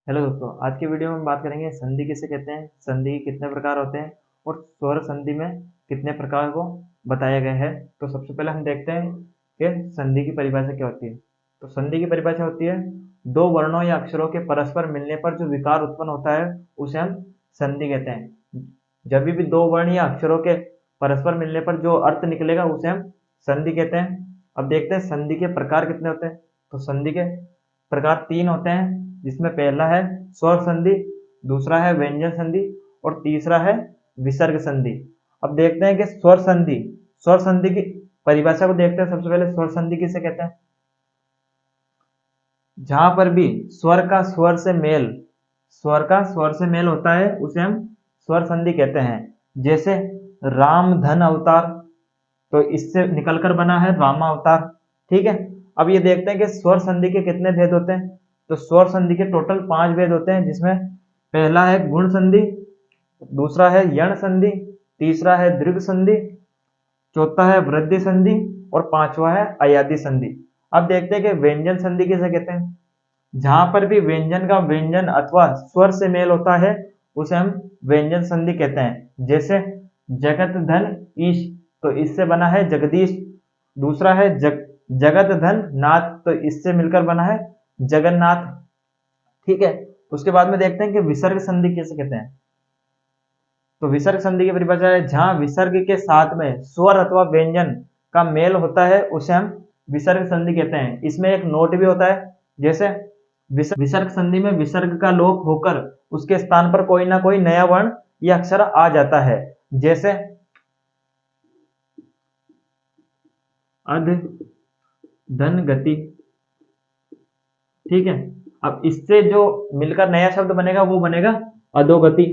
Hello दोस्तों, आज की वीडियो में हम बात करेंगे संधि किसे कहते हैं, संधि के कितने प्रकार होते हैं और स्वर संधि में कितने प्रकार को बताया गया है। तो सबसे पहले हम देखते हैं कि संधि की परिभाषा क्या होती है। तो संधि की परिभाषा होती है दो वर्णों या अक्षरों के परस्पर मिलने पर जो विकार उत्पन्न होता है उसे हम संधि कहते हैं। जब भी दो वर्ण या अक्षरों के परस्पर मिलने पर जो अर्थ निकलेगा उसे हम संधि कहते हैं। अब देखते हैं संधि के प्रकार कितने होते हैं। तो संधि के प्रकार तीन होते हैं, जिसमें पहला है स्वर संधि, दूसरा है व्यंजन संधि और तीसरा है विसर्ग संधि। अब देखते हैं कि स्वर संधि की परिभाषा को देखते हैं। सबसे पहले स्वर संधि किसे कहते हैं? जहां पर भी स्वर का स्वर से मेल होता है उसे हम स्वर संधि कहते हैं। जैसे राम धन अवतार, तो इससे निकलकर बना है रामा अवतार। ठीक है। अब ये देखते हैं कि स्वर संधि के कितने भेद होते हैं। तो स्वर संधि के टोटल 5 भेद होते हैं, जिसमें पहला है गुण संधि, दूसरा है यण संधि, तीसरा है दीर्घ संधि, चौथा है वृद्धि संधि और पांचवा है अयादि संधि। अब देखते हैं कि व्यंजन संधि किसे कहते हैं। जहां पर भी व्यंजन का व्यंजन अथवा स्वर से मेल होता है उसे हम व्यंजन संधि कहते हैं। जैसे जगत धन ईश, तो इससे बना है जगदीश। दूसरा है जगत धन नाथ, तो इससे मिलकर बना है जगन्नाथ। ठीक है। उसके बाद में देखते हैं कि विसर्ग संधि किसे कहते हैं। तो विसर्ग संधि की परिभाषा है जहां विसर्ग के साथ में स्वर अथवा व्यंजन का मेल होता है उसे हम विसर्ग संधि कहते हैं। इसमें एक नोट भी होता है। जैसे विसर्ग संधि में विसर्ग का लोप होकर उसके स्थान पर कोई ना कोई नया वर्ण या अक्षर आ जाता है। जैसे अध धन गति। ठीक है। अब इससे जो मिलकर नया शब्द बनेगा वो बनेगा अधोगति।